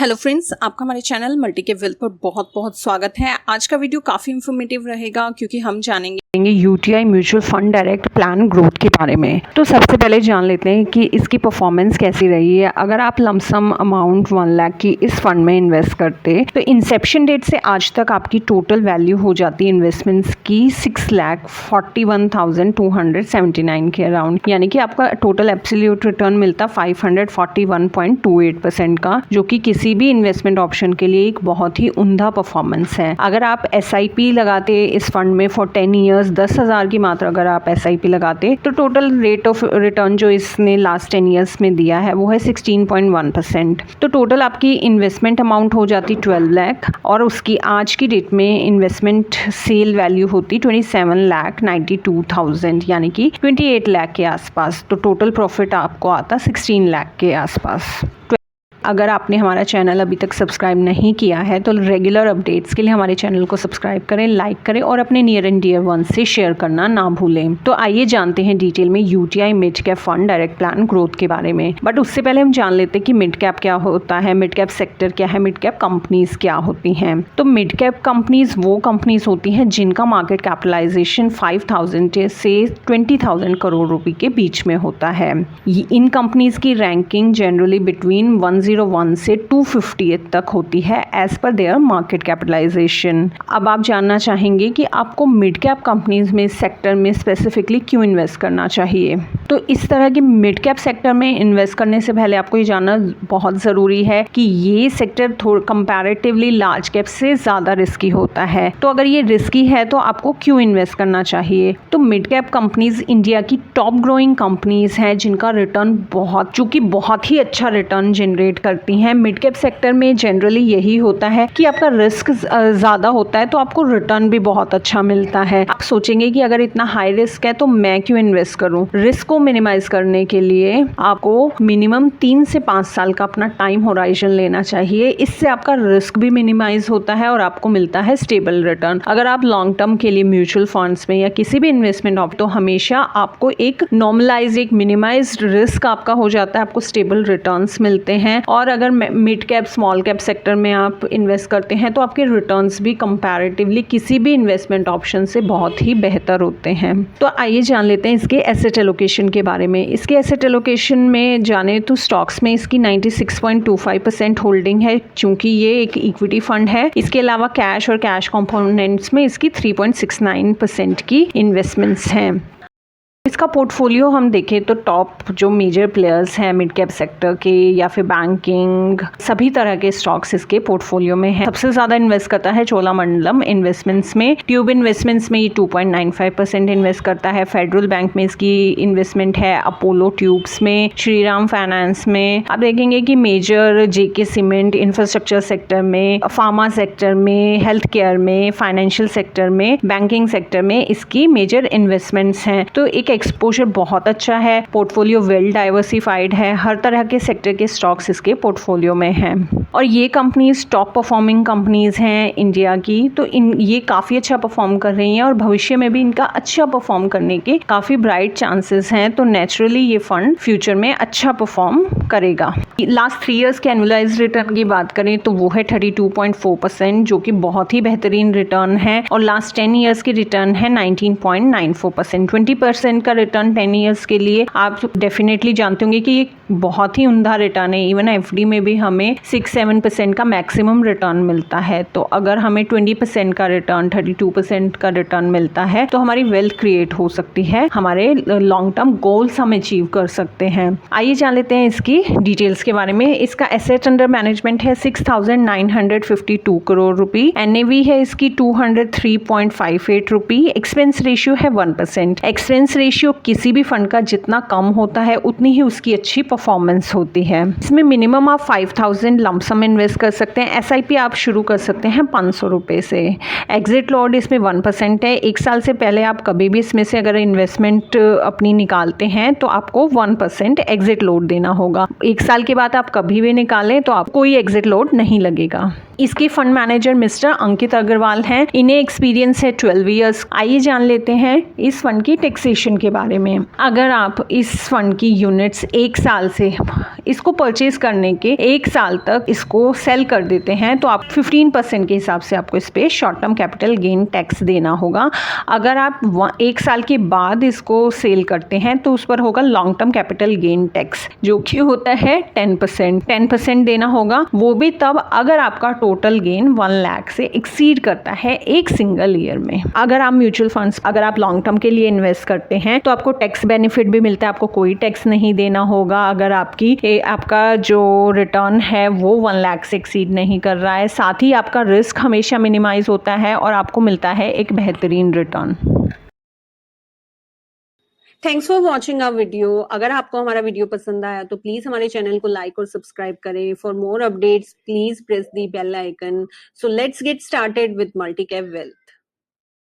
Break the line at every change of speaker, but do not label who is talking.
Hello friends, आपका हमारे channel multi के वेल्थ पर बहुत बहुत स्वागत है। आज का वीडियो काफ़ी इन्फॉर्मेटिव रहेगा क्योंकि हम जानेंगे UTI mutual fund direct plan growth के बारे में। तो सबसे पहले जान लेते हैं कि इसकी परफॉर्मेंस कैसी रही है। अगर आप लमसम अमाउंट 1 लाख की इस फंड में इन्वेस्ट करते तो इंसेप्शन डेट से आज तक आपकी टोटल वैल्यू हो जाती है इन्वेस्टमेंट्स की 6,41,279 के अराउंड, यानी कि आपका टोटल एब्सोल्यूट रिटर्न मिलता 541.28% का, जो कि किसी भी इन्वेस्टमेंट ऑप्शन के लिए एक बहुत ही उम्दा परफॉर्मेंस है। अगर आप SIP लगाते इस फंड में फॉर 10 ईयर्स 10,000 की मात्रा अगर आप SIP लगाते तो टोटल रेट ऑफ रिटर्न जो इसने लास्ट 10 ईयर्स में दिया है वो है 16.1%। तो टोटल आपकी इन्वेस्टमेंट अमाउंट हो जाती 12 लाख और उसकी आज की डेट में इन्वेस्टमेंट सेल वैल्यू होती 27,92,000, यानी कि 28 लाख के आसपास। तो टोटल प्रॉफिट आपको आता 16 लाख के आसपास। अगर आपने हमारा चैनल अभी तक सब्सक्राइब नहीं किया है तो रेगुलर अपडेट्स के लिए हमारे चैनल को सब्सक्राइब करें, लाइक करें और अपने नियर एंड डियर वन से शेयर करना ना भूलें। तो आइए जानते हैं डिटेल में UTI mid cap fund direct plan growth के बारे में। बट उससे पहले हम जान लेते हैं कि मिड कैप क्या होता है, मिड कैप सेक्टर क्या है, मिड कैप कंपनीज क्या होती हैं। तो मिड कैप कंपनीज वो कंपनीज होती हैं जिनका मार्केट कैपिटलाइजेशन 5,000 से 20,000 करोड़ रुपए के बीच में होता है। इन कंपनीज की रैंकिंग जनरली बिटवीन 101 से 250 तक होती है as per their market capitalisation. अब आप जानना चाहेंगे कि आपको मिड कैप कंपनीज में सेक्टर में स्पेसिफिकली क्यों इन्वेस्ट करना चाहिए। तो इस तरह की मिड कैप सेक्टर में इन्वेस्ट करने से पहले आपको ये जानना बहुत ज़रूरी है कि ये सेक्टर थोड़ा कंपैरेटिवली लार्ज कैप से ज़्यादा रिस्की होता है। तो अगर ये रिस्की है तो आपको क्यों इन्वेस्ट करना चाहिए। तो मिड कैप कंपनीज इंडिया की टॉप ग्रोइंग कंपनीज हैं जिनका रिटर्न बहुत ही अच्छा रिटर्न जनरेट करती हैं। मिड कैप सेक्टर में जनरली यही होता है कि आपका रिस्क ज़्यादा होता है तो आपको रिटर्न भी बहुत अच्छा मिलता है। आप सोचेंगे कि अगर इतना हाई रिस्क है तो मैं क्यों इन्वेस्ट करूं। रिस्क को मिनिमाइज करने के लिए आपको मिनिमम 3 से 5 साल का अपना टाइम होराइजन लेना चाहिए। इससे आपका रिस्क भी मिनिमाइज होता है और आपको मिलता है स्टेबल रिटर्न। अगर आप लॉन्ग टर्म के लिए म्यूचुअल फंड्स में या किसी भी इन्वेस्टमेंट ऑफ तो हमेशा आपको एक नॉर्मलाइज एक मिनिमाइज्ड रिस्क आपका हो जाता है, आपको स्टेबल रिटर्न्स मिलते हैं। और अगर mid cap small cap sector में आप इन्वेस्ट करते हैं तो आपके रिटर्न्स भी कंपैरेटिवली किसी भी इन्वेस्टमेंट ऑप्शन से बहुत ही बेहतर होते हैं। तो आइए जान लेते हैं इसके एसेट एलोकेशन के बारे में। इसके एसेट एलोकेशन में जाने तो स्टॉक्स में इसकी 96.25% होल्डिंग है, चूंकि ये एक इक्विटी फंड है। इसके अलावा कैश और कैश कंपोनेंट्स में इसकी 3.69% की इन्वेस्टमेंट्स हैं। इसका पोर्टफोलियो हम देखें तो टॉप जो मेजर प्लेयर्स हैं मिड कैप सेक्टर के या फिर बैंकिंग, सभी तरह के स्टॉक्स इसके पोर्टफोलियो में हैं। सबसे ज़्यादा इन्वेस्ट करता है चोलामंडलम इन्वेस्टमेंट्स में। ट्यूब इन्वेस्टमेंट्स में ये 2.95% इन्वेस्ट करता है। फेडरल बैंक में इसकी इन्वेस्टमेंट है। अपोलो ट्यूब्स में, श्रीराम फाइनेंस में। आप देखेंगे कि major JK cement, infrastructure sector में, फार्मा सेक्टर में, हेल्थ केयर में, फाइनेंशियल सेक्टर में, बैंकिंग सेक्टर में इसकी मेजर इन्वेस्टमेंट्स हैं। तो एक एक्सपोजर बहुत अच्छा है। पोर्टफोलियो वेल डाइवर्सिफाइड है। हर तरह के सेक्टर के स्टॉक्स इसके पोर्टफोलियो में हैं और ये कंपनीज टॉप परफॉर्मिंग कंपनीज हैं इंडिया की। तो ये काफ़ी अच्छा परफॉर्म कर रही हैं और भविष्य में भी इनका अच्छा परफॉर्म करने के काफ़ी ब्राइट चांसेस हैं। तो नेचुरली ये फंड फ्यूचर में अच्छा परफॉर्म करेगा। लास्ट 3 ईयर्स के एनुअलाइज्ड रिटर्न की बात करें तो वो है 32.4%, जो कि बहुत ही बेहतरीन रिटर्न है। और लास्ट 10 ईयर्स की रिटर्न है 19.94%। 20% का रिटर्न 10 ईयर्स के लिए आप डेफिनेटली जानते होंगे कि ये बहुत ही उम्दा रिटर्न है। इवन FD में भी हमें 6-7% का मैक्सिमम रिटर्न मिलता है। तो अगर हमें 20% का रिटर्न, 32% का रिटर्न मिलता है तो हमारी वेल्थ क्रिएट हो सकती है, हमारे लॉन्ग टर्म गोल्स हम अचीव कर सकते हैं। आइए जान लेते हैं इसकी डिटेल्स के बारे में। इसका एसेट अंडर मैनेजमेंट है 6,952 करोड़ रुपए। NAV है इसकी 203.58 रुपए। एक्सपेंस रेशियो है 1%। एक्सपेंस रेशियो किसी भी फंड का जितना कम होता है उतनी ही उसकी अच्छी परफॉर्मेंस होती है। इसमें मिनिमम आप 5,000 लमसम इन्वेस्ट कर सकते हैं। SIP आप शुरू कर सकते हैं 500 रुपये से। एग्जिट लॉट इसमें 1% है। 1 साल से पहले आप कभी भी इसमें से अगर इन्वेस्टमेंट अपनी निकालते हैं तो आपको 1% एग्जिट लॉट देना होगा। 1 साल के बाद आप कभी भी निकालें तो आपको कोई एग्जिट लॉट नहीं लगेगा। इसके फंड मैनेजर मिस्टर अंकित अग्रवाल हैं। इन्हें एक्सपीरियंस है 12 ईयर्स। आइए जान लेते हैं इस फंड की टैक्सेशन के बारे में। अगर आप इस फंड की यूनिट्स 1 साल से इसको परचेज करने के 1 साल तक इसको सेल कर देते हैं तो आप 15% के हिसाब से आपको इस पर short term capital gain tax देना होगा। अगर आप 1 साल के बाद इसको सेल करते हैं तो उस पर होगा long term capital gain tax, जो कि होता है 10% देना होगा। वो भी तब अगर आपका टोटल गेन 1 लाख से एक्सीड करता है एक सिंगल ईयर में। अगर आप म्यूचुअल फंड्स अगर आप लॉन्ग टर्म के लिए इन्वेस्ट करते हैं तो आपको टैक्स बेनिफिट भी मिलता है, आपको कोई टैक्स नहीं देना होगा अगर आपका जो रिटर्न है वो 1 लाख से एक्सीड नहीं कर रहा है। साथ ही आपका रिस्क हमेशा मिनिमाइज होता है और आपको मिलता है एक बेहतरीन return. Thanks for watching our video. अगर आपको हमारा वीडियो पसंद आया तो प्लीज हमारे चैनल को लाइक और सब्सक्राइब करें। For more updates please press the bell icon. So let's get started with multi cap wealth.